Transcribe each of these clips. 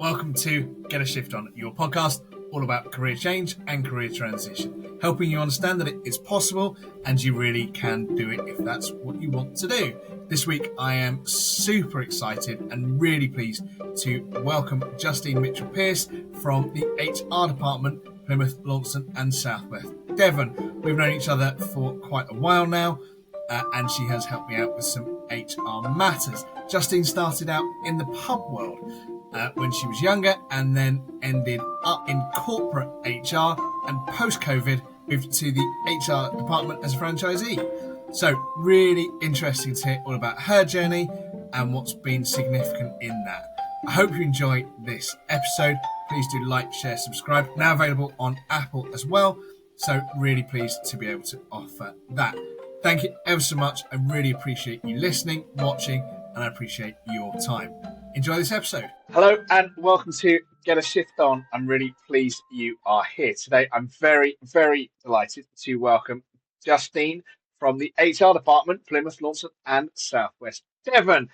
Welcome to Get a Shift On, your podcast all about career change and career transition, helping you understand that it is possible and you really can do it if that's what you want to do. This week, I am super excited and really pleased to welcome Justine Mitchell-Pearce from the HR department, Plymouth, Launceston and South West Devon. We've known each other for quite a while now, and she has helped me out with some HR matters. Justine started out in the pub world when she was younger and then ended up in corporate HR and post-COVID moved to the HR department as a franchisee. So really interesting to hear all about her journey and what's been significant in that. I hope you enjoy this episode. Please do like, share, subscribe. Now available on Apple as well. So really pleased to be able to offer that. Thank you ever so much. I really appreciate you listening, watching, and I appreciate your time. Enjoy this episode. Hello and welcome to Get a Shift On. I'm really pleased you are here today. I'm very, very delighted to welcome Justine from the HR department, Plymouth, Launceston and South West Devon.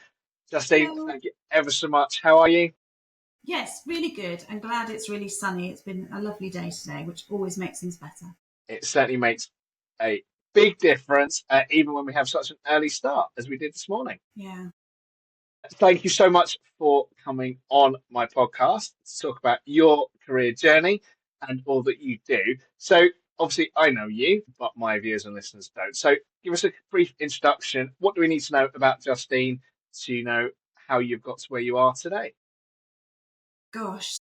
Justine, Hello. Thank you ever so much. How are you? Yes, really good. I'm glad it's really sunny. It's been a lovely day today, which always makes things better. It certainly makes a big difference, even when we have such an early start as we did this morning. Yeah. Thank you so much for coming on my podcast to talk about your career journey and all that you do. So obviously I know you, but my viewers and listeners don't. So give us a brief introduction. What do we need to know about Justine to know how you've got to where you are today? Gosh.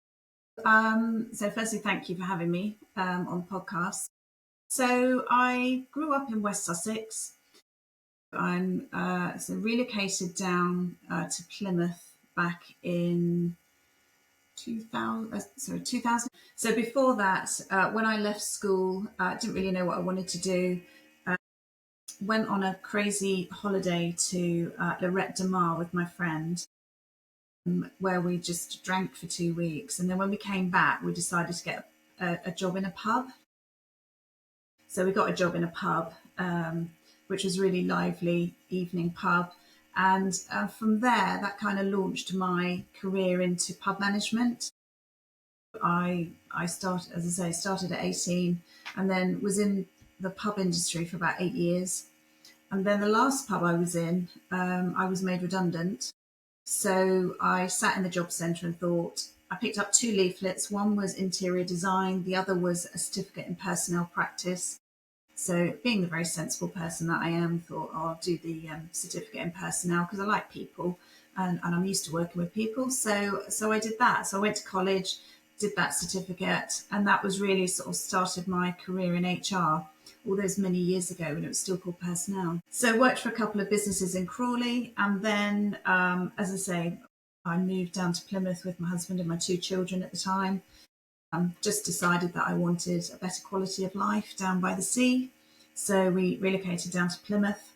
So firstly, thank you for having me on the podcast. So I grew up in West Sussex. I'm relocated down to Plymouth back in 2000. So before that, when I left school, I didn't really know what I wanted to do. Went on a crazy holiday to Lorette de Mar with my friend, where we just drank for 2 weeks. And then when we came back, we decided to get a job in a pub. So we got a job in a pub, which was a really lively evening pub. And from there, that kind of launched my career into pub management. I started at 18 and then was in the pub industry for about 8 years. And then the last pub I was in, I was made redundant. So I sat in the job centre and thought, I picked up 2 leaflets. One was interior design. The other was a certificate in personnel practice. So being the very sensible person that I am, thought, I'll do the certificate in personnel because I like people and I'm used to working with people. So I did that. So I went to college, did that certificate, and that was really sort of started my career in HR all those many years ago when it was still called personnel. So I worked for a couple of businesses in Crawley, and then, as I say, I moved down to Plymouth with my husband and my 2 children at the time. Just decided that I wanted a better quality of life down by the sea. So we relocated down to Plymouth,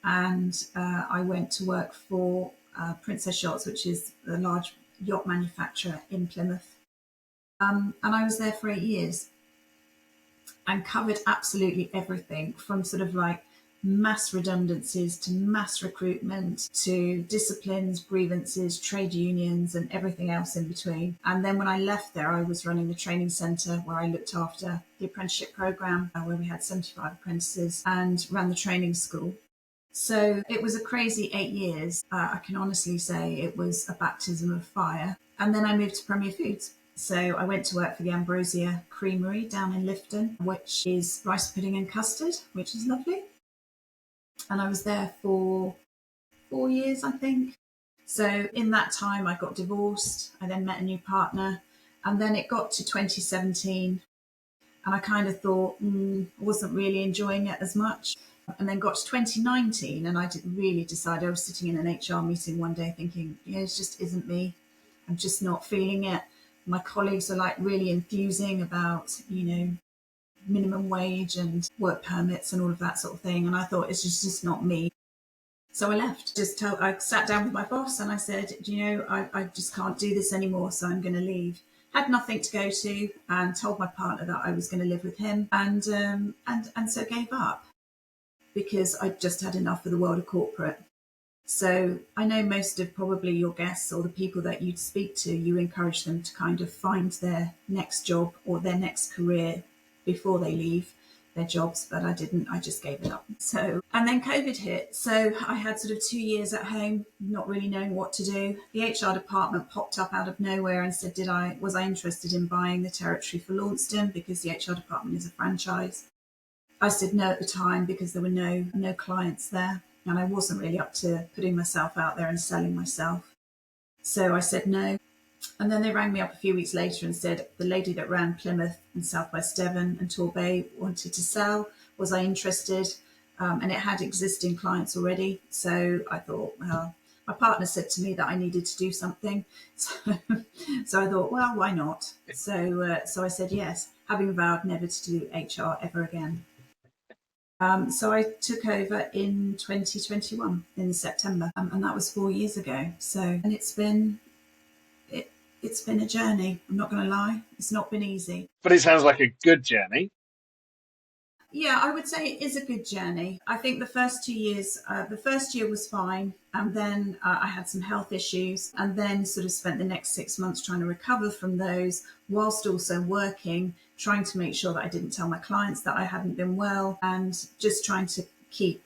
and I went to work for Princess Yachts, which is a large yacht manufacturer in Plymouth. And I was there for 8 years and covered absolutely everything from sort of like mass redundancies to mass recruitment to disciplines, grievances, trade unions and everything else in between. And then when I left there, I was running the training centre where I looked after the apprenticeship programme where we had 75 apprentices and ran the training school. So it was a crazy 8 years. I can honestly say it was a baptism of fire. And then I moved to Premier Foods. So I went to work for the Ambrosia Creamery down in Lifton, which is rice pudding and custard, which is lovely. And I was there for 4 years, I think. So in that time, I got divorced. I then met a new partner. And then it got to 2017. And I kind of thought, I wasn't really enjoying it as much. And then got to 2019. And I really decided, I was sitting in an HR meeting one day thinking, it just isn't me. I'm just not feeling it. My colleagues are like really enthusing about, minimum wage and work permits and all of that sort of thing. And I thought it's just not me. So I left. I sat down with my boss and I said, I just can't do this anymore. So I'm going to leave. Had nothing to go to and told my partner that I was going to live with him and so gave up because I just had enough of the world of corporate. So I know most of probably your guests or the people that you'd speak to, you encourage them to kind of find their next job or their next career before they leave their jobs, but I didn't. I just gave it up. So, and then COVID hit. So I had sort of 2 years at home, not really knowing what to do. The HR department popped up out of nowhere and said, was I interested in buying the territory for Launceston, because the HR department is a franchise. I said no at the time because there were no clients there, and I wasn't really up to putting myself out there and selling myself. So I said no. And then they rang me up a few weeks later and said the lady that ran Plymouth and Southwest Devon and Torbay wanted to sell. Was I interested? And it had existing clients already. So I thought, well, my partner said to me that I needed to do something. So I thought, well, why not? So I said yes, having vowed never to do HR ever again. So I took over in 2021 in September, and that was 4 years ago. So, and it's been a journey. I'm not going to lie; it's not been easy. But it sounds like a good journey. Yeah, I would say it is a good journey. I think the first 2 years, the first year was fine, and then I had some health issues, and then sort of spent the next 6 months trying to recover from those, whilst also working, trying to make sure that I didn't tell my clients that I hadn't been well, and just trying to keep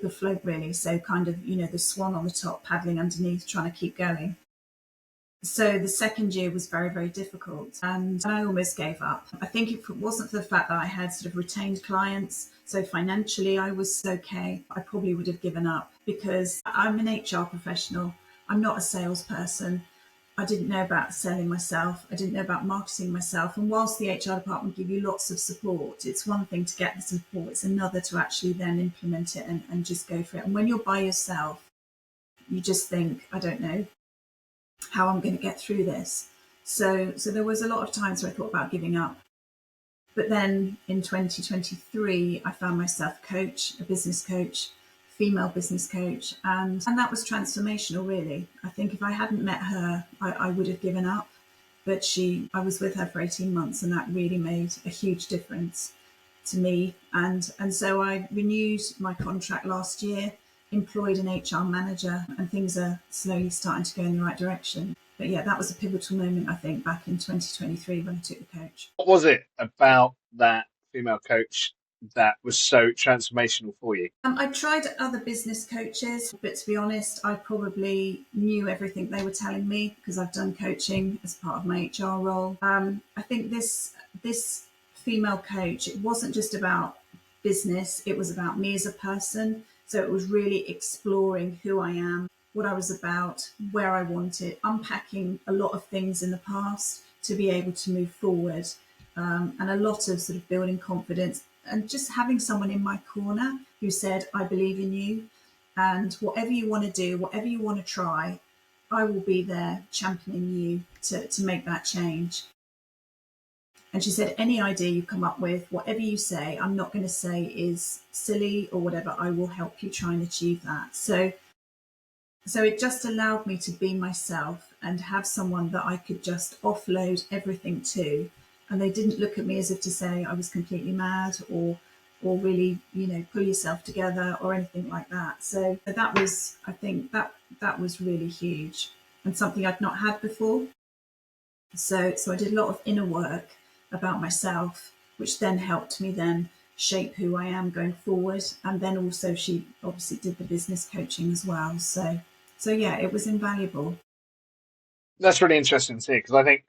afloat really. So kind of, the swan on the top, paddling underneath, trying to keep going. So the second year was very, very difficult, and I almost gave up. I think if it wasn't for the fact that I had sort of retained clients, so financially I was okay, I probably would have given up, because I'm an HR professional. I'm not a salesperson. I didn't know about selling myself. I didn't know about marketing myself. And whilst the HR department give you lots of support, it's one thing to get the support. It's another to actually then implement it and just go for it. And when you're by yourself, you just think, I don't know how I'm going to get through this. So there was a lot of times where I thought about giving up. But then in 2023, I found myself a business coach, female business coach, and that was transformational, really. I think if I hadn't met her, I would have given up. But I was with her for 18 months, and that really made a huge difference to me. And so I renewed my contract last year, employed an HR manager, and things are slowly starting to go in the right direction. But yeah, that was a pivotal moment, I think, back in 2023 when I took the coach. What was it about that female coach that was so transformational for you? I tried other business coaches, but to be honest, I probably knew everything they were telling me because I've done coaching as part of my HR role. I think this female coach, it wasn't just about business, it was about me as a person. So it was really exploring who I am, what I was about, where I wanted, unpacking a lot of things in the past to be able to move forward, and a lot of sort of building confidence and just having someone in my corner who said, I believe in you, and whatever you want to do, whatever you want to try, I will be there championing you to make that change. And she said, any idea you come up with, whatever you say, I'm not going to say is silly or whatever. I will help you try and achieve that. So it just allowed me to be myself and have someone that I could just offload everything to. And they didn't look at me as if to say I was completely mad or really, pull yourself together or anything like that. So that was, I think that was really huge and something I'd not had before. So I did a lot of inner work about myself, which then helped me then shape who I am going forward. And then also she obviously did the business coaching as well. So yeah, it was invaluable. That's really interesting to see, because I think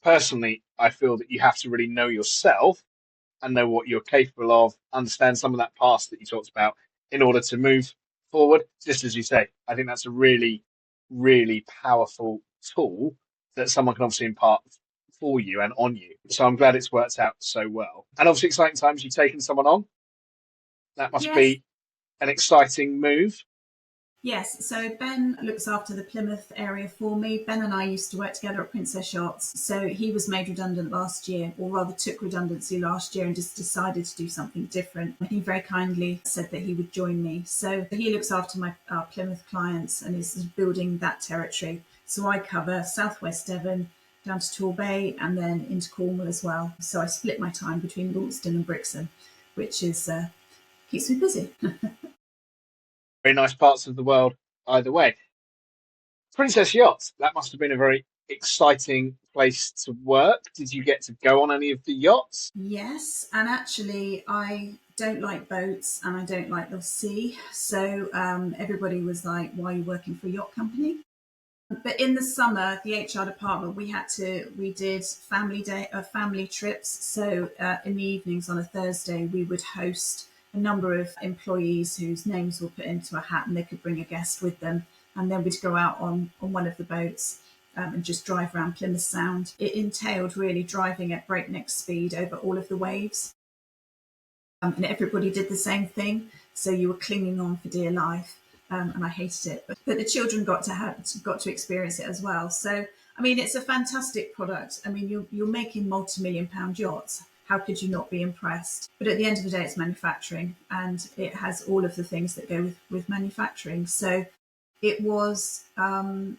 personally, I feel that you have to really know yourself and know what you're capable of, understand some of that past that you talked about in order to move forward. Just as you say, I think that's a really, really powerful tool that someone can obviously impart for you and on you. So I'm glad it's worked out so well. And obviously exciting times, you've taken someone on. That must be an exciting move. Yes, so Ben looks after the Plymouth area for me. Ben and I used to work together at Princess Yachts. So he was made redundant last year, or rather took redundancy last year and just decided to do something different. He very kindly said that he would join me. So he looks after our Plymouth clients and is building that territory. So I cover Southwest Devon down to Torbay and then into Cornwall as well. So I split my time between Launceston and Brixham, which is keeps me busy. very nice parts of the world either way. Princess Yachts, that must have been a very exciting place to work. Did you get to go on any of the yachts? Yes, and actually, I don't like boats and I don't like the sea. So everybody was like, "Why are you working for a yacht company?" But in the summer, the HR department, we did family trips. So in the evenings on a Thursday, we would host a number of employees whose names were put into a hat, and they could bring a guest with them. And then we'd go out on one of the boats and just drive around Plymouth Sound. It entailed really driving at breakneck speed over all of the waves. And everybody did the same thing. So you were clinging on for dear life. And I hated it, but the children got to experience it as well. So, I mean, it's a fantastic product. I mean, you're making multi-million-pound yachts. How could you not be impressed? But at the end of the day, it's manufacturing, and it has all of the things that go with manufacturing. So, it was a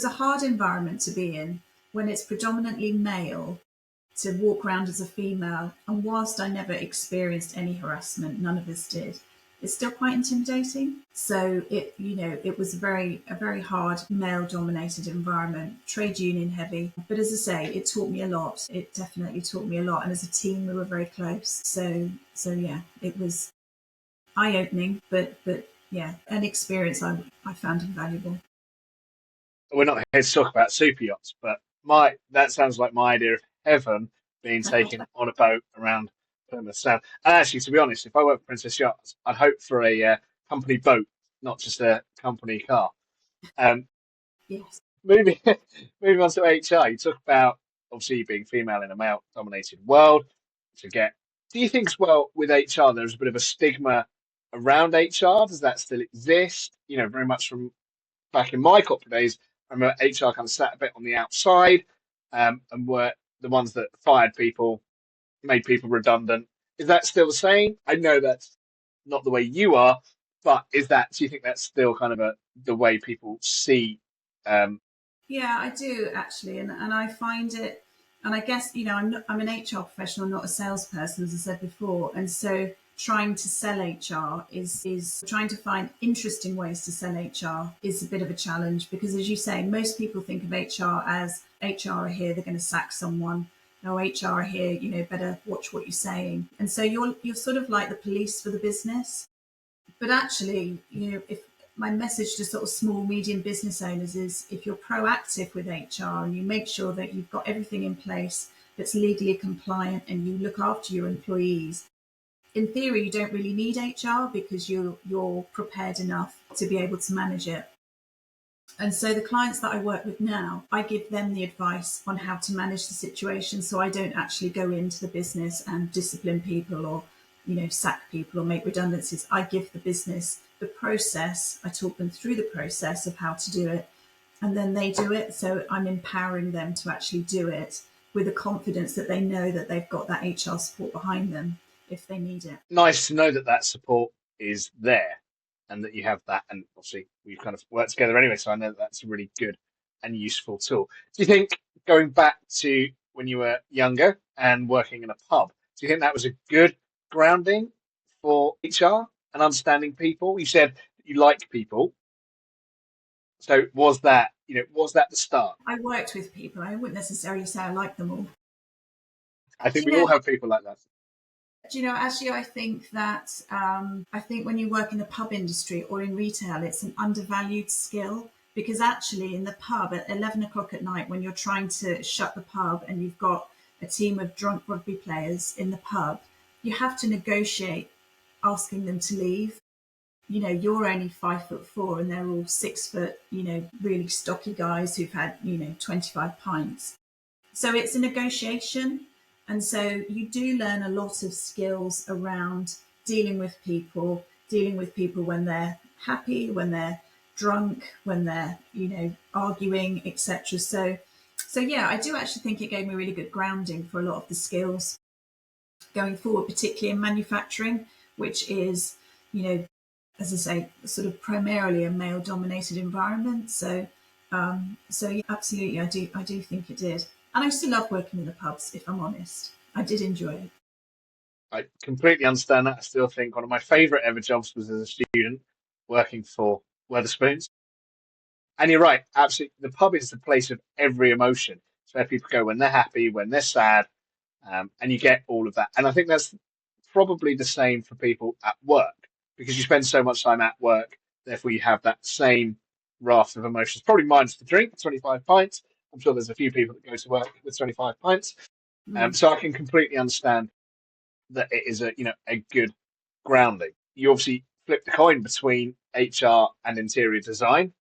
hard environment to be in when it's predominantly male, to walk around as a female. And whilst I never experienced any harassment, none of us did, it's still quite intimidating. So it was a very hard male dominated environment, trade union heavy. But as I say, it taught me a lot. It definitely taught me a lot. And as a team, we were very close. So yeah, it was eye opening, but yeah, an experience I found invaluable. We're not here to talk about super yachts, but that sounds like my idea of heaven, being taken on a boat around Plymouth Sound. And actually, to be honest, if I worked for Princess Yachts, I'd hope for a company boat, not just a company car. Um, Yes. moving moving on to HR, you talk about obviously being female in a male-dominated world. Do you think as well with HR there's a bit of a stigma around HR? Does that still exist? You know, very much from back in my corporate days, I remember HR kind of sat a bit on the outside, and were the ones that fired people, made people redundant. Is that still the same? I know that's not the way you are, but do you think that's still kind of the way people see? Yeah, I do actually, and I find it, and I guess I'm an HR professional, not a salesperson, as I said before, and so trying to sell HR is trying to find interesting ways to sell HR is a bit of a challenge because, as you say, most people think of HR as HR are here, they're going to sack someone. No, HR are here, better watch what you're saying, and so you're sort of like the police for the business. But actually, if my message to sort of small, medium business owners is if you're proactive with HR and you make sure that you've got everything in place that's legally compliant and you look after your employees, in theory, you don't really need HR because you're prepared enough to be able to manage it. And so the clients that I work with now, I give them the advice on how to manage the situation. So I don't actually go into the business and discipline people or, sack people or make redundancies. I give the business the process. I talk them through the process of how to do it. And then they do it. So I'm empowering them to actually do it with the confidence that they know that they've got that HR support behind them if they need it. Nice to know that support is there and that you have that. And obviously, we've kind of worked together anyway, so I know that's a really good and useful tool. Do you think, going back to when you were younger and working in a pub, do you think that was a good grounding for HR and understanding people? You said that you like people. So was that the start? I worked with people. I wouldn't necessarily say I like them all. I think Do we you all know, have people like that. actually, I think that I think when you work in the pub industry or in retail, it's an undervalued skill because actually in the pub at 11 o'clock at night, when you're trying to shut the pub and you've got a team of drunk rugby players in the pub, you have to negotiate asking them to leave. You're only 5'4" and they're all 6 foot, really stocky guys who've had, 25 pints. So it's a negotiation. And so you do learn a lot of skills around dealing with people when they're happy, when they're drunk, when they're, arguing, etc. So yeah, I do actually think it gave me really good grounding for a lot of the skills going forward, particularly in manufacturing, which is, as I say, sort of primarily a male dominated environment. So yeah, absolutely, I do think it did. And I still love working in the pubs, if I'm honest. I did enjoy it. I completely understand that. I still think one of my favourite ever jobs was as a student working for Wetherspoons. And you're right, absolutely. The pub is the place of every emotion. It's where people go when they're happy, when they're sad, and you get all of that. And I think that's probably the same for people at work because you spend so much time at work, therefore you have that same raft of emotions. Probably mine's the drink, 25 pints. I'm sure there's a few people that go to work with 25 pints. So I can completely understand that it is a good grounding. You obviously flipped the coin between HR and interior design.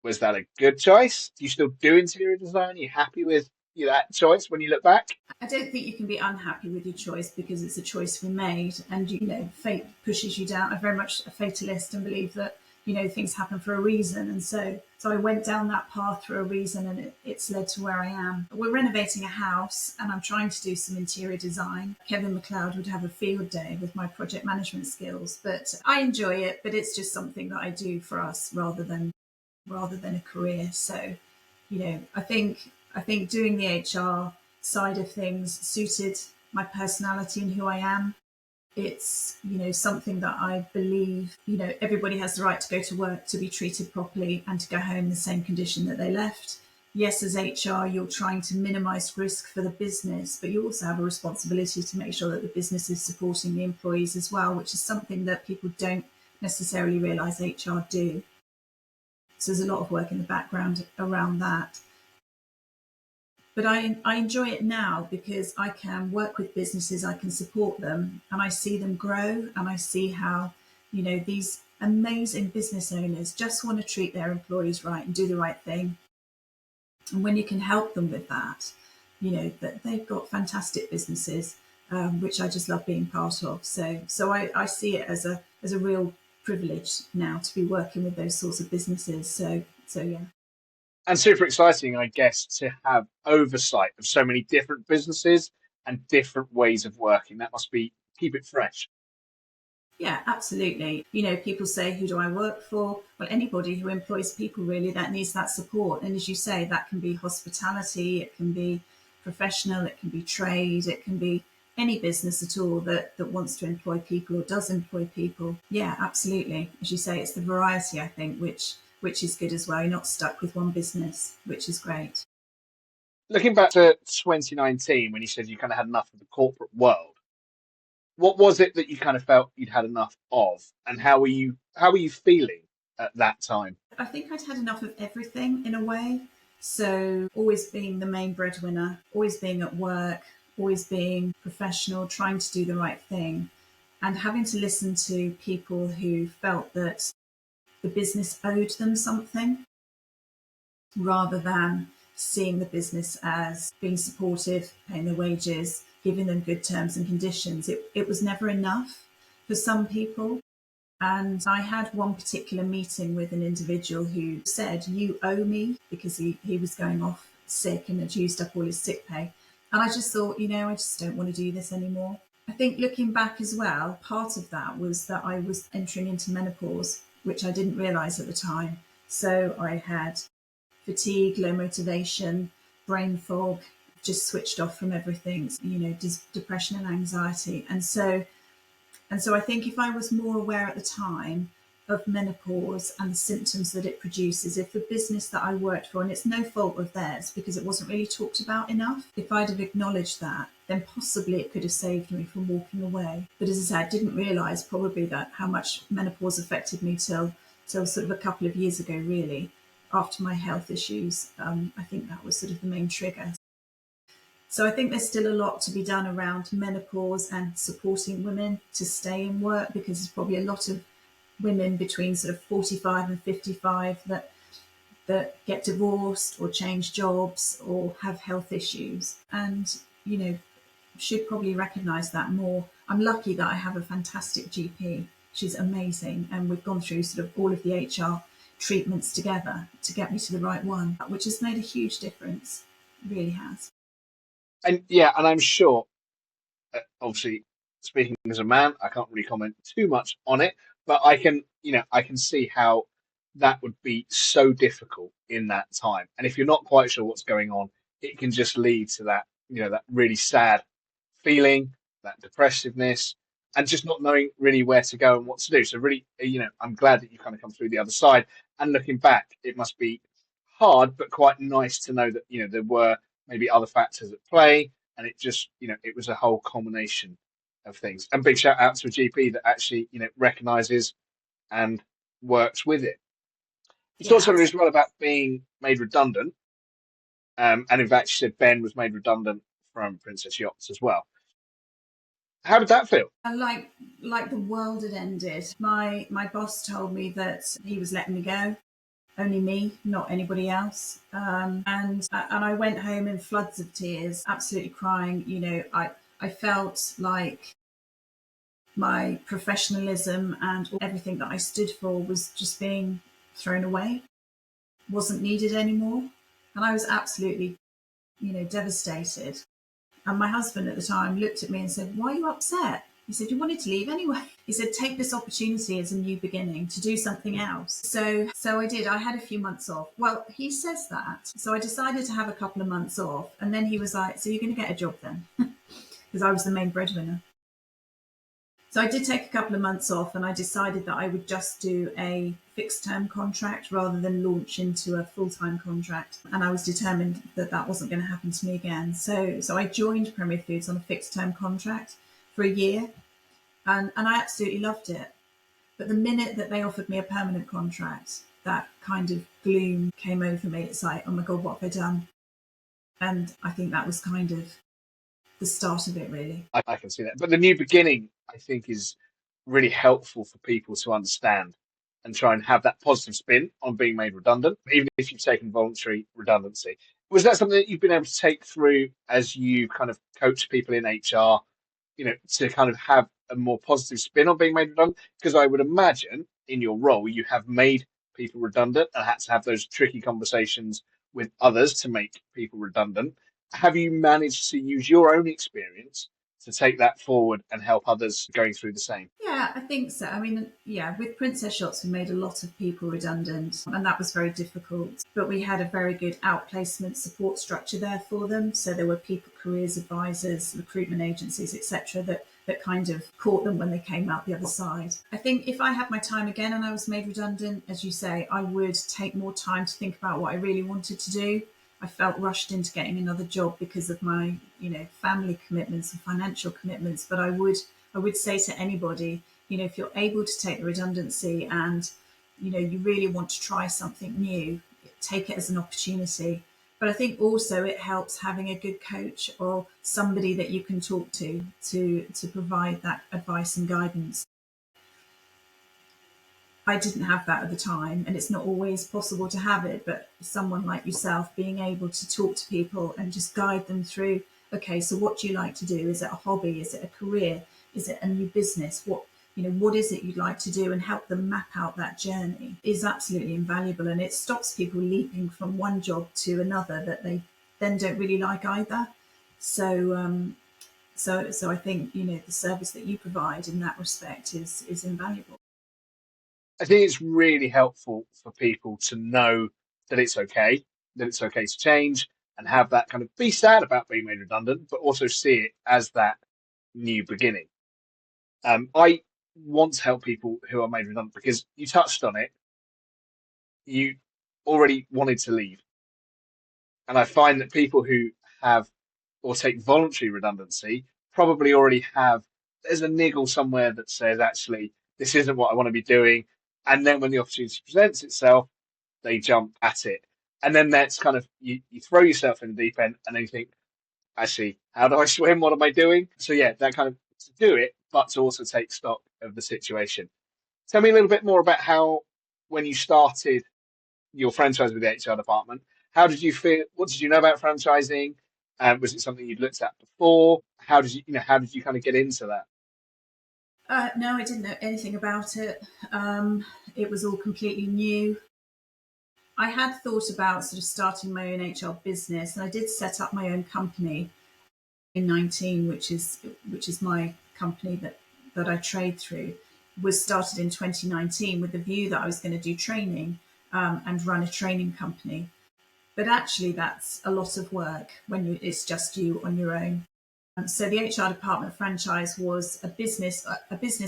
Was that a good choice? Do you still do interior design? Are you happy with that choice when you look back? I don't think you can be unhappy with your choice because it's a choice we made, and fate pushes you down. I'm very much a fatalist and believe that things happen for a reason, and so I went down that path for a reason, and it's led to where I am. We're renovating a house, and I'm trying to do some interior design. Kevin McLeod would have a field day with my project management skills, but I enjoy it. But it's just something that I do for us rather than a career. So, I think doing the HR side of things suited my personality and who I am. It's, something that I believe, everybody has the right to go to work, to be treated properly and to go home in the same condition that they left. Yes, as HR, you're trying to minimize risk for the business, but you also have a responsibility to make sure that the business is supporting the employees as well, which is something that people don't necessarily realize HR do. So there's a lot of work in the background around that. But I enjoy it now because I can work with businesses, I can support them, and I see them grow, and I see how, these amazing business owners just want to treat their employees right and do the right thing. And when you can help them with that, that they've got fantastic businesses, which I just love being part of. So I see it as a real privilege now to be working with those sorts of businesses. So yeah. And super exciting, I guess, to have oversight of so many different businesses and different ways of working. That must keep it fresh. Yeah, absolutely. People say, who do I work for? Well, anybody who employs people really that needs that support. And as you say, that can be hospitality, it can be professional, it can be trade, it can be any business at all that wants to employ people or does employ people. Yeah, absolutely. As you say, it's the variety, I think, which is good as well. You're not stuck with one business, which is great. Looking back to 2019, when you said you kind of had enough of the corporate world, what was it that you kind of felt you'd had enough of, and how were you feeling at that time? I think I'd had enough of everything in a way. So always being the main breadwinner, always being at work, always being professional, trying to do the right thing, and having to listen to people who felt that the business owed them something rather than seeing the business as being supportive, paying their wages, giving them good terms and conditions. It was never enough for some people. And I had one particular meeting with an individual who said, you owe me, because he was going off sick and had used up all his sick pay. And I just thought, I just don't want to do this anymore. I think looking back as well, part of that was that I was entering into menopause, which I didn't realise at the time. So I had fatigue, low motivation, brain fog, just switched off from everything, depression and anxiety. And so I think if I was more aware at the time of menopause and the symptoms that it produces, if the business that I worked for, and it's no fault of theirs because it wasn't really talked about enough, if I'd have acknowledged that, then possibly it could have saved me from walking away. But as I said, I didn't realise probably that how much menopause affected me till sort of a couple of years ago, really, after my health issues. I think that was sort of the main trigger. So I think there's still a lot to be done around menopause and supporting women to stay in work, because there's probably a lot of women between sort of 45 and 55 that get divorced or change jobs or have health issues, and should probably recognise that more. I'm lucky that I have a fantastic GP. She's amazing, and we've gone through sort of all of the HR treatments together to get me to the right one, which has made a huge difference. It really has. And yeah, and I'm sure, obviously, speaking as a man, I can't really comment too much on it, but I can see how that would be so difficult in that time. And if you're not quite sure what's going on, it can just lead to that, that really sad feeling, that depressiveness, and just not knowing really where to go and what to do. So really, I'm glad that you kind of come through the other side. And looking back, it must be hard, but quite nice to know that, there were maybe other factors at play, and it just, it was a whole combination of things. And big shout out to a GP that actually, recognises and works with it. You Yeah, talked something as well about being made redundant. And in fact, she said Ben was made redundant from Princess Yachts as well. How did that feel? like the world had ended. My boss told me that he was letting me go, only me, not anybody else. And I went home in floods of tears, absolutely crying. I felt like my professionalism and everything that I stood for was just being thrown away, wasn't needed anymore. And I was absolutely, devastated. And my husband at the time looked at me and said, "Why are you upset?" He said, "You wanted to leave anyway." He said, "Take this opportunity as a new beginning to do something else." So I did. I had a few months off. Well, he says that. So I decided to have a couple of months off. And then he was like, "So you're going to get a job then?" Because I was the main breadwinner. So I did take a couple of months off, and I decided that I would just do a fixed term contract rather than launch into a full-time contract. And I was determined that that wasn't going to happen to me again. So I joined Premier Foods on a fixed term contract for a year, and I absolutely loved it. But the minute that they offered me a permanent contract, that kind of gloom came over me. It's like, oh my God, what have I done? And I think that was kind of the start of it, really. I can see that. But the new beginning, I think, is really helpful for people to understand and try and have that positive spin on being made redundant, even if you've taken voluntary redundancy. Was that something that you've been able to take through as you kind of coach people in HR, to kind of have a more positive spin on being made redundant? Because I would imagine in your role, you have made people redundant and had to have those tricky conversations with others to make people redundant. Have you managed to use your own experience to take that forward and help others going through the same? Yeah, I think so. I mean, yeah, with Princess Yachts, we made a lot of people redundant, and that was very difficult. But we had a very good outplacement support structure there for them. So there were people, careers advisors, recruitment agencies, etc., that kind of caught them when they came out the other side. I think if I had my time again and I was made redundant, as you say, I would take more time to think about what I really wanted to do. I felt rushed into getting another job because of my, family commitments and financial commitments. But I would say to anybody, if you're able to take the redundancy and, you really want to try something new, take it as an opportunity. But I think also it helps having a good coach or somebody that you can talk to provide that advice and guidance. I didn't have that at the time, and it's not always possible to have it, but someone like yourself being able to talk to people and just guide them through, okay, so what do you like to do? Is it a hobby? Is it a career? Is it a new business? What is it you'd like to do, and help them map out that journey is absolutely invaluable. And it stops people leaping from one job to another that they then don't really like either. So I think, the service that you provide in that respect is invaluable. I think it's really helpful for people to know that it's okay to change and have that kind of be sad about being made redundant, but also see it as that new beginning. I want to help people who are made redundant because you touched on it. You already wanted to leave. And I find that people who have or take voluntary redundancy probably already have, there's a niggle somewhere that says, actually, this isn't what I want to be doing. And then when the opportunity presents itself, they jump at it. And then that's kind of, you throw yourself in the deep end and then you think, actually, how do I swim? What am I doing? So yeah, that kind of to do it, but to also take stock of the situation. Tell me a little bit more about how, when you started your franchise with the HR department, how did you feel? What did you know about franchising? Was it something you'd looked at before? How did you kind of get into that? No, I didn't know anything about it. It was all completely new. I had thought about sort of starting my own HR business, and I did set up my own company in 19, which is my company that I trade through. Was started in 2019 with the view that I was going to do training and run a training company. But actually, that's a lot of work when it's just you on your own. So the HR department franchise was a business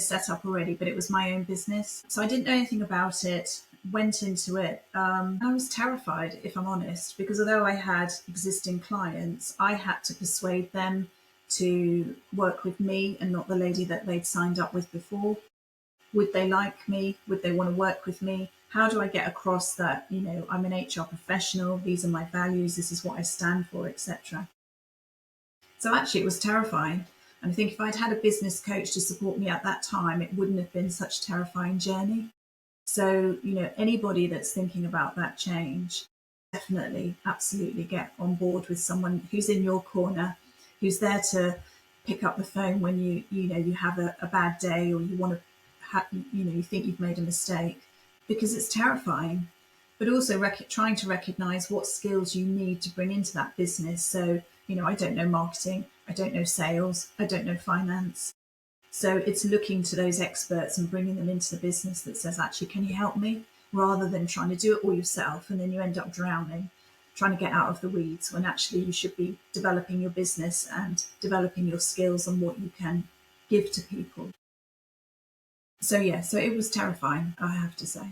set up already, but it was my own business. So I didn't know anything about it, went into it. I was terrified, if I'm honest, because although I had existing clients, I had to persuade them to work with me and not the lady that they'd signed up with before. Would they like me? Would they want to work with me? How do I get across that, I'm an HR professional, these are my values, this is what I stand for, etc. So actually it was terrifying. And I think if I'd had a business coach to support me at that time, it wouldn't have been such a terrifying journey. So, anybody that's thinking about that change, definitely, absolutely get on board with someone who's in your corner, who's there to pick up the phone when you have a bad day, or you want to you think you've made a mistake, because it's terrifying. But also trying to recognize what skills you need to bring into that business. So, I don't know marketing, I don't know sales, I don't know finance. So it's looking to those experts and bringing them into the business that says, actually, can you help me? Rather than trying to do it all yourself and then you end up drowning, trying to get out of the weeds, when actually you should be developing your business and developing your skills and what you can give to people. So it was terrifying, I have to say.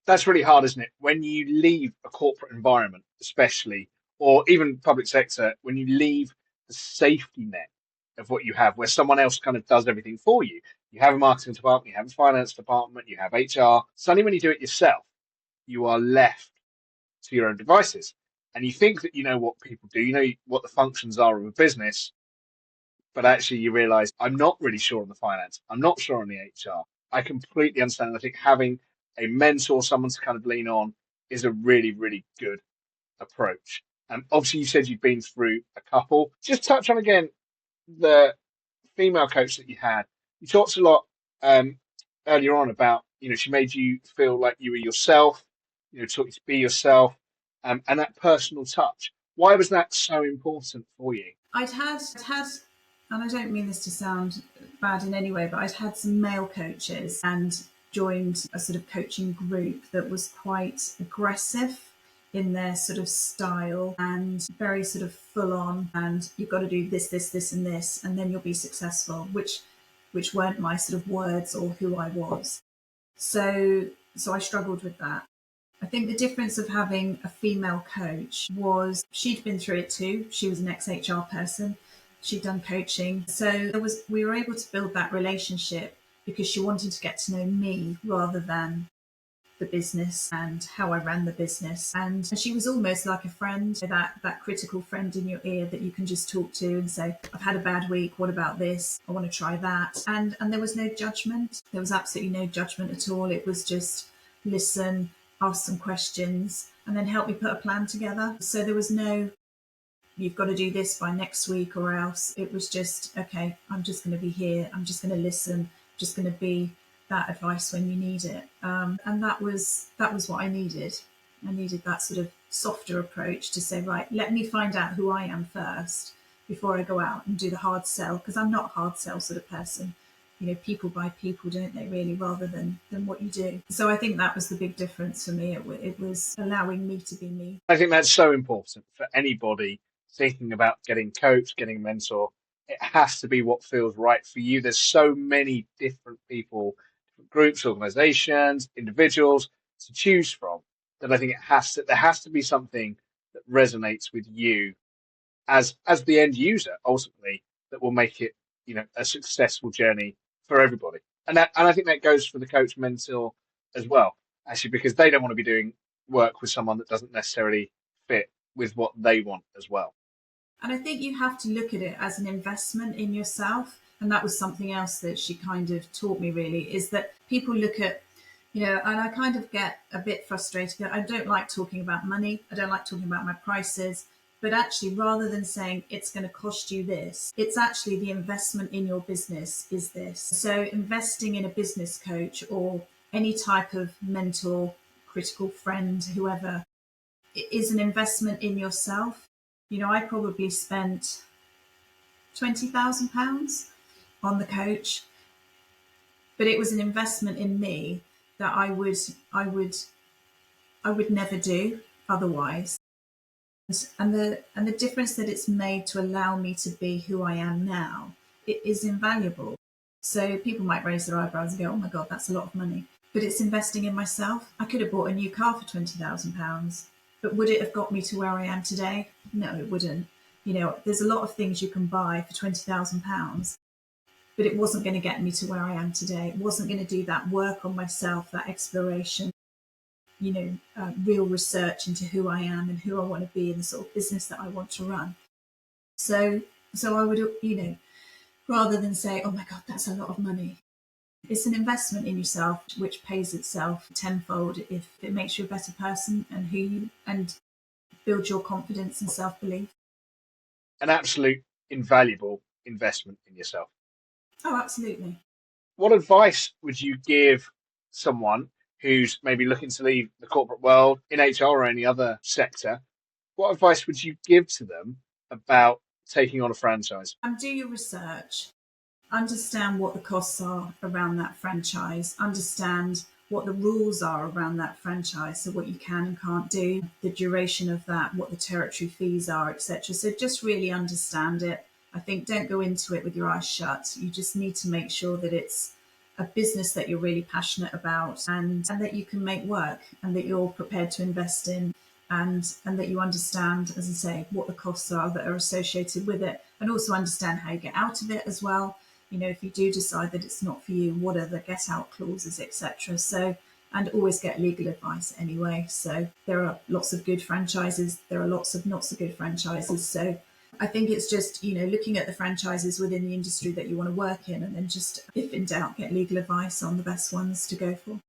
That's really hard, isn't it? When you leave a corporate environment, especially, or even public sector, when you leave the safety net of what you have, where someone else kind of does everything for you. You have a marketing department, you have a finance department, you have HR. Suddenly, when you do it yourself, you are left to your own devices. And you think that you know what people do, you know what the functions are of a business, but actually you realize I'm not really sure on the finance. I'm not sure on the HR. I completely understand. And I think having a mentor, someone to kind of lean on, is a really, really good approach. Obviously, you said you've been through a couple. Just touch on again the female coach that you had. You talked a lot earlier on about, she made you feel like you were yourself, taught you to be yourself, and that personal touch. Why was that so important for you? I'd had, and I don't mean this to sound bad in any way, but I'd had some male coaches and joined a sort of coaching group that was quite aggressive in their sort of style and very sort of full on, and you've got to do this, this, this, and this, and then you'll be successful, which weren't my sort of words or who I was. So I struggled with that. I think the difference of having a female coach was she'd been through it too. She was an ex-HR person. She'd done coaching. So we were able to build that relationship because she wanted to get to know me rather than the business and how I ran the business. And she was almost like a friend, that critical friend in your ear that you can just talk to and say, I've had a bad week. What about this? I want to try that. And there was no judgment. There was absolutely no judgment at all. It was just listen, ask some questions, and then help me put a plan together. So there was no, you've got to do this by next week or else. It was just, okay, I'm just going to be here. I'm just going to listen. I'm just going to be that advice when you need it. And that was what I needed. I needed that sort of softer approach to say, right, let me find out who I am first before I go out and do the hard sell, because I'm not a hard sell sort of person. People buy people, don't they, really, rather than what you do. So I think that was the big difference for me. It was allowing me to be me. I think that's so important for anybody thinking about getting coached, getting a mentor. It has to be what feels right for you. There's so many different people, groups, organizations, individuals to choose from, that I think there has to be something that resonates with you as the end user ultimately, that will make it a successful journey for everybody. And I think that goes for the coach mentor as well, actually, because they don't want to be doing work with someone that doesn't necessarily fit with what they want as well. And I think you have to look at it as an investment in yourself. And that was something else that she kind of taught me, really, is that people look at, and I kind of get a bit frustrated. I don't like talking about money. I don't like talking about my prices. But actually, rather than saying it's going to cost you this, it's actually the investment in your business is this. So investing in a business coach or any type of mentor, critical friend, whoever, is an investment in yourself. I probably spent £20,000 on the coach, but it was an investment in me that I would never do otherwise. And the difference that it's made to allow me to be who I am now, it is invaluable. So people might raise their eyebrows and go, "Oh my God, that's a lot of money." But it's investing in myself. I could have bought a new car for £20,000, but would it have got me to where I am today? No, it wouldn't. There's a lot of things you can buy for £20,000, but it wasn't going to get me to where I am today. It wasn't going to do that work on myself, that exploration, real research into who I am and who I want to be and the sort of business that I want to run. So I would, rather than say, "Oh my God, that's a lot of money," it's an investment in yourself, which pays itself tenfold if it makes you a better person and builds your confidence and self-belief. An absolute invaluable investment in yourself. Oh, absolutely. What advice would you give someone who's maybe looking to leave the corporate world in HR or any other sector? What advice would you give to them about taking on a franchise? Do your research. Understand what the costs are around that franchise. Understand what the rules are around that franchise, so what you can and can't do, the duration of that, what the territory fees are, etc. So just really understand it. I think don't go into it with your eyes shut. You just need to make sure that it's a business that you're really passionate about and that you can make work and that you're prepared to invest in, and that you understand, as I say, what the costs are that are associated with it, and also understand how you get out of it as well. If you do decide that it's not for you, what are the get out clauses, etc. So, and always get legal advice anyway. So there are lots of good franchises, there are lots of not so good franchises. So I think it's just, looking at the franchises within the industry that you want to work in, and then just, if in doubt, get legal advice on the best ones to go for.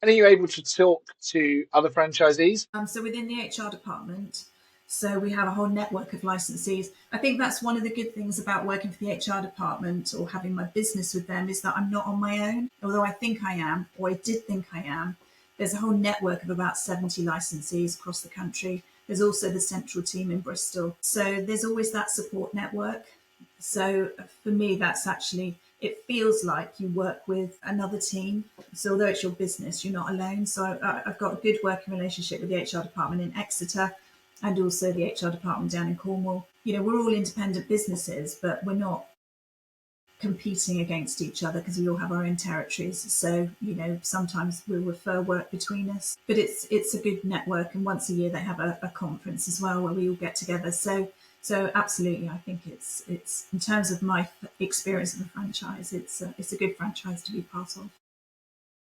And are you able to talk to other franchisees? So within the HR department, so we have a whole network of licensees. I think that's one of the good things about working for the HR department or having my business with them, is that I'm not on my own. Although I think I am, or I did think I am, there's a whole network of about 70 licensees across the country. There's also the central team in Bristol. So there's always that support network. So for me, that's actually, it feels like you work with another team. So although it's your business, you're not alone. So I've got a good working relationship with the HR department in Exeter, and also the HR department down in Cornwall. We're all independent businesses, but we're not competing against each other because we all have our own territories. So, sometimes we'll refer work between us, but it's a good network. And once a year they have a conference as well where we all get together. So absolutely, I think it's in terms of my experience of the franchise, it's a good franchise to be part of.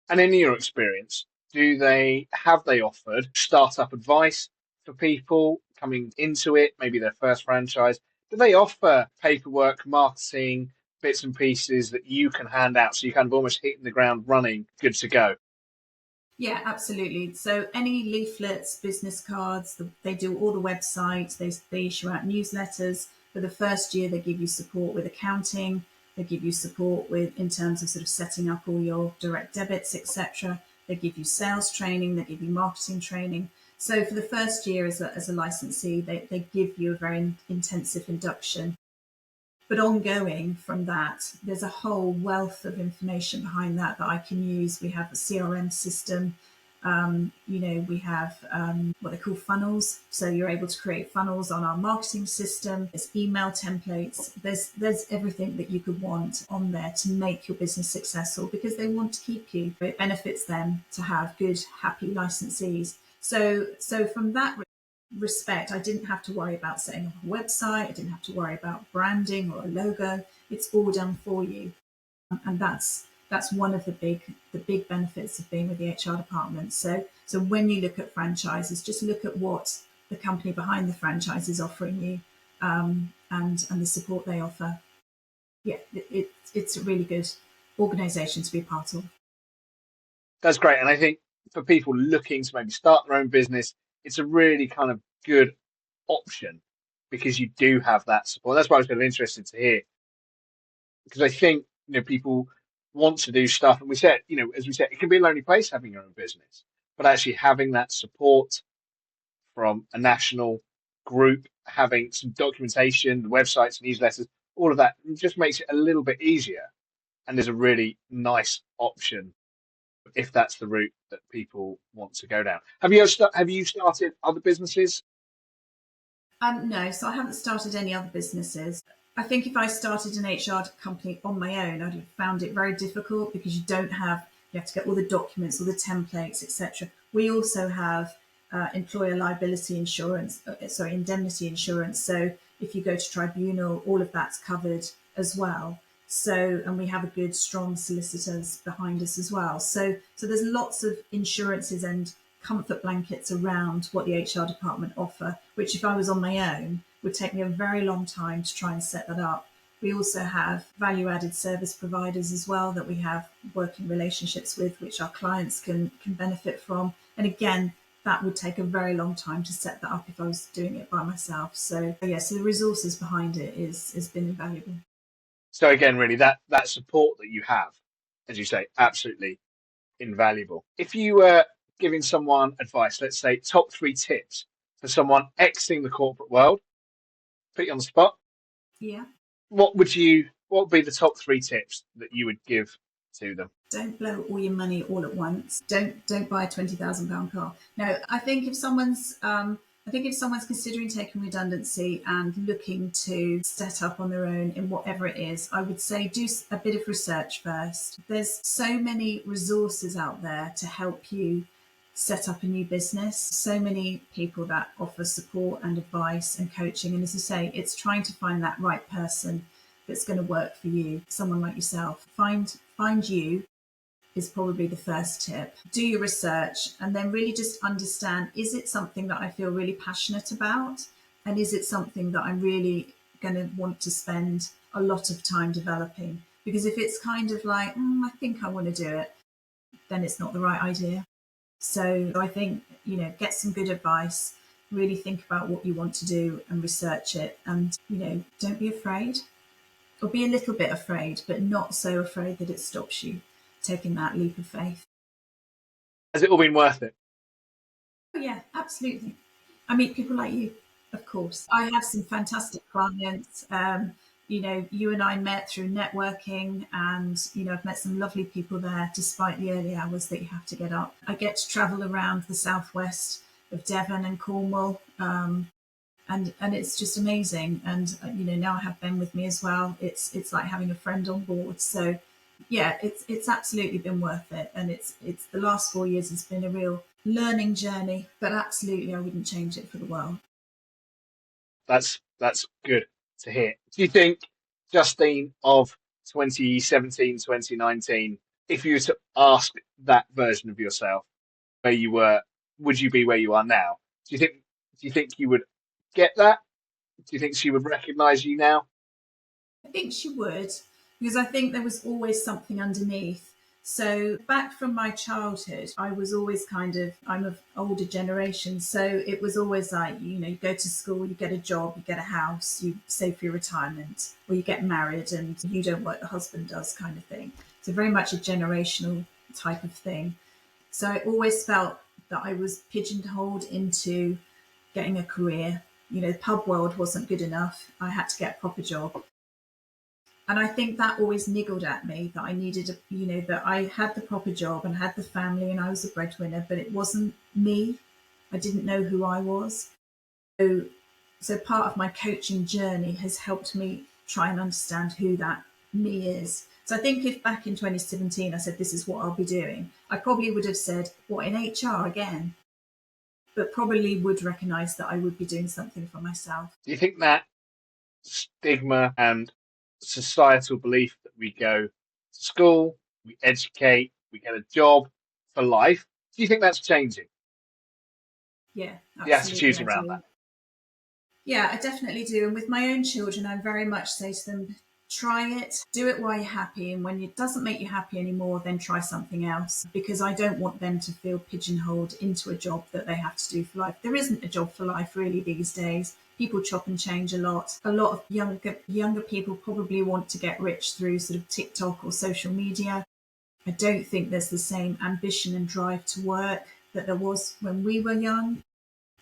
And in your experience, have they offered startup advice for people coming into it, maybe their first franchise? Do they offer paperwork, marketing, bits and pieces that you can hand out so you kind of almost hitting the ground running, good to go? Yeah, absolutely. So any leaflets, business cards, they do all the websites, they issue out newsletters. For the first year, they give you support with accounting, they give you support with in terms of sort of setting up all your direct debits, etc. They give you sales training, they give you marketing training. So for the first year as a licensee, they give you a very intensive induction. But ongoing from that, there's a whole wealth of information behind that I can use. We have a CRM system. We have what they call funnels. So you're able to create funnels on our marketing system. There's email templates. There's everything that you could want on there to make your business successful, because they want to keep you. It benefits them to have good, happy licensees. So from that respect, I didn't have to worry about setting up a website. I didn't have to worry about branding or a logo. It's all done for you, and that's one of the big benefits of being with the HR department. So when you look at franchises, just look at what the company behind the franchise is offering you, and the support they offer. Yeah, it's a really good organisation to be part of. That's great. And I think for people looking to maybe start their own business, it's a really kind of good option because you do have that support. That's why I was kind of interested to hear, because I think, people want to do stuff. And we said, as we said, it can be a lonely place having your own business, but actually having that support from a national group, having some documentation, websites, newsletters, all of that just makes it a little bit easier. And there's a really nice option if that's the route that people want to go down. Have you started other businesses? No, so I haven't started any other businesses. I think if I started an HR company on my own, I'd have found it very difficult because you have to get all the documents, all the templates, etc. We also have employer liability insurance, indemnity insurance. So if you go to tribunal, all of that's covered as well. So, and we have a good, strong solicitors behind us as well. So there's lots of insurances and comfort blankets around what the HR department offer, which if I was on my own would take me a very long time to try and set that up. We also have value added service providers as well that we have working relationships with, which our clients can benefit from. And again, that would take a very long time to set that up if I was doing it by myself. So yeah, so the resources behind it has been invaluable. So again, really, that support that you have, as you say, absolutely invaluable. If you were giving someone advice, let's say top 3 tips for someone exiting the corporate world, put you on the spot, Yeah. what would be the top 3 tips that you would give to them? Don't blow all your money all at once. Don't buy a £20,000 car. No, I think if someone's considering taking redundancy and looking to set up on their own in whatever it is, I would say do a bit of research first. There's so many resources out there to help you set up a new business. So many people that offer support and advice and coaching. And as I say, it's trying to find that right person that's going to work for you. Someone like yourself. Find you is probably the first tip. Do your research and then really just understand, is it something that I feel really passionate about? And is it something that I'm really going to want to spend a lot of time developing? Because if it's kind of like, I think I want to do it, then it's not the right idea. So I think, get some good advice, really think about what you want to do and research it. And, don't be afraid, or be a little bit afraid, but not so afraid that it stops you taking that leap of faith. Has it all been worth it? Oh, yeah, absolutely. I meet people like you, of course. I have some fantastic clients. You and I met through networking, and I've met some lovely people there despite the early hours that you have to get up. I get to travel around the southwest of Devon and Cornwall, and it's just amazing. And now I have Ben with me as well. It's like having a friend on board. So yeah, it's absolutely been worth it, and it's the last 4 years has been a real learning journey, but absolutely I wouldn't change it for the world. That's good to hear. Do you think, Justine, of 2017, 2019, if you were to ask that version of yourself where you were, would you be where you are now? Do you think you would get that? Do you think she would recognise you now? I think she would, because I think there was always something underneath. So back from my childhood, I was always I'm of older generation. So it was always like, you go to school, you get a job, you get a house, you save for your retirement, or you get married and you don't work, the husband does, kind of thing. So very much a generational type of thing. So I always felt that I was pigeonholed into getting a career. The pub world wasn't good enough. I had to get a proper job. And I think that always niggled at me, that I needed, that I had the proper job and had the family and I was a breadwinner, but it wasn't me. I didn't know who I was. So part of my coaching journey has helped me try and understand who that me is. So I think if back in 2017 I said, this is what I'll be doing, I probably would have said, what, in HR again? But probably would recognise that I would be doing something for myself. Do you think that stigma and societal belief that we go to school, we educate, we get a job for life, do you think that's changing? Yeah, The attitudes absolutely, I around do. that? Yeah, I definitely do. And with my own children, I very much say to them, try it, do it while you're happy. And when it doesn't make you happy anymore, then try something else. Because I don't want them to feel pigeonholed into a job that they have to do for life. There isn't a job for life really these days. People chop and change a lot. A lot of younger people probably want to get rich through sort of TikTok or social media. I don't think there's the same ambition and drive to work that there was when we were young.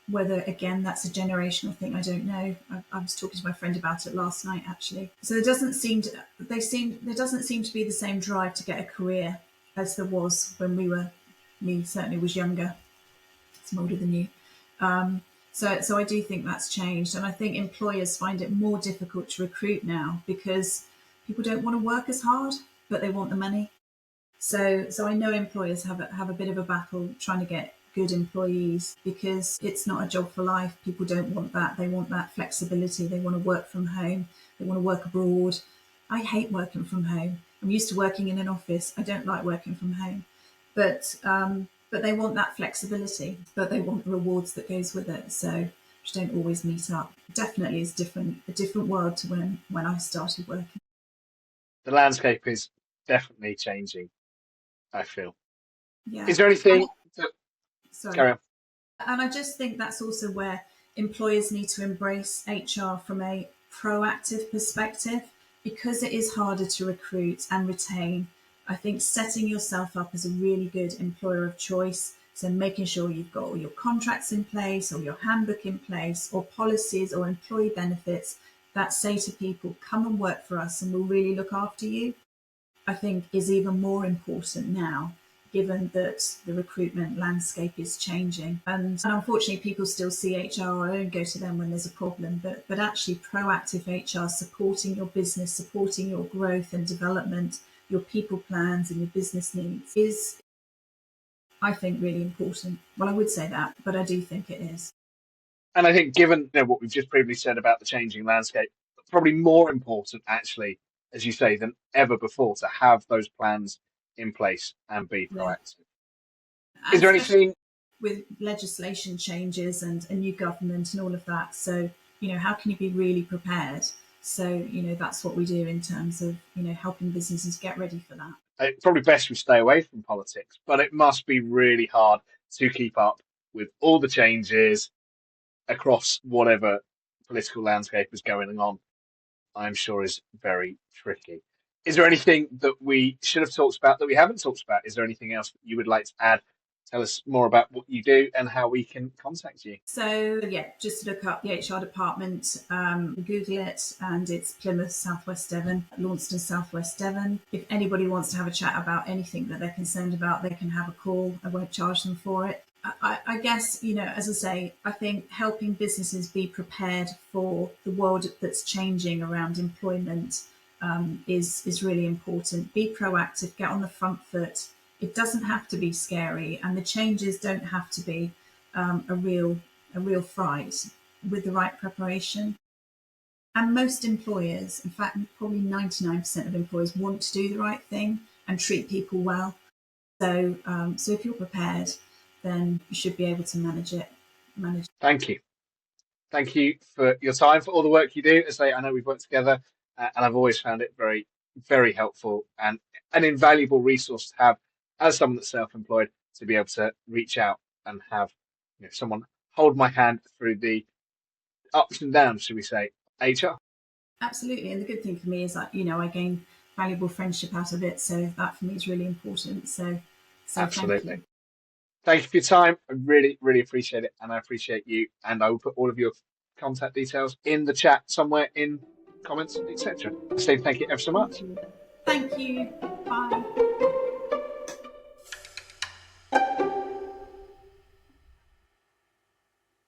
Whether, again, that's a generational thing, I don't know. I was talking to my friend about it last night, actually. So there doesn't seem to be the same drive to get a career as there was when me certainly was younger. I'm older than you. So I do think that's changed, and I think employers find it more difficult to recruit now because people don't want to work as hard, but they want the money. So I know employers have a bit of a battle trying to get good employees because it's not a job for life. People don't want that. They want that flexibility. They want to work from home. They want to work abroad. I hate working from home. I'm used to working in an office. I don't like working from home, but they want that flexibility. But they want the rewards that goes with it. So which don't always meet up. Definitely is a different world to when I started working. The landscape is definitely changing, I feel. Yeah. Is there anything that... Sorry. Carry on. And I just think that's also where employers need to embrace HR from a proactive perspective because it is harder to recruit and retain. I think setting yourself up as a really good employer of choice, so making sure you've got all your contracts in place or your handbook in place or policies or employee benefits that say to people, come and work for us and we'll really look after you, I think is even more important now, given that the recruitment landscape is changing. And unfortunately, people still see HR or only go to them when there's a problem. But actually, proactive HR supporting your business, supporting your growth and development, your people plans and your business needs is, I think, really important. Well, I would say that, but I do think it is. And I think, given what we've just previously said about the changing landscape, probably more important, actually, as you say, than ever before, to have those plans in place and be proactive. Yeah. Is there anything with legislation changes and a new government and all of that? So, how can you be really prepared? So, that's what we do in terms of, helping businesses get ready for that. It's probably best we stay away from politics, but it must be really hard to keep up with all the changes across whatever political landscape is going on. I'm sure is very tricky. Is there anything that we should have talked about that we haven't talked about? Is there anything else that you would like to add? Tell us more about what you do and how we can contact you. So, just look up the HR department, Google it, and it's Plymouth, Southwest Devon, Launceston, Southwest Devon. If anybody wants to have a chat about anything that they're concerned about, they can have a call. I won't charge them for it. I guess, as I say, I think helping businesses be prepared for the world that's changing around employment is really important. Be proactive, get on the front foot. It doesn't have to be scary, and the changes don't have to be a real fright with the right preparation. And most employers, in fact, probably 99% of employers want to do the right thing and treat people well. So if you're prepared, then you should be able to manage it. Thank you. Thank you for your time, for all the work you do. As I know we've worked together, and I've always found it very, very helpful and an invaluable resource to have as someone that's self-employed, to be able to reach out and have someone hold my hand through the ups and downs, should we say, HR. Absolutely. And the good thing for me is that, I gain valuable friendship out of it. So that for me is really important. So Absolutely. Thank you for your time. I really, really appreciate it. And I appreciate you. And I will put all of your contact details in the chat somewhere in comments, etc. Steve, thank you ever so much. Thank you. Bye.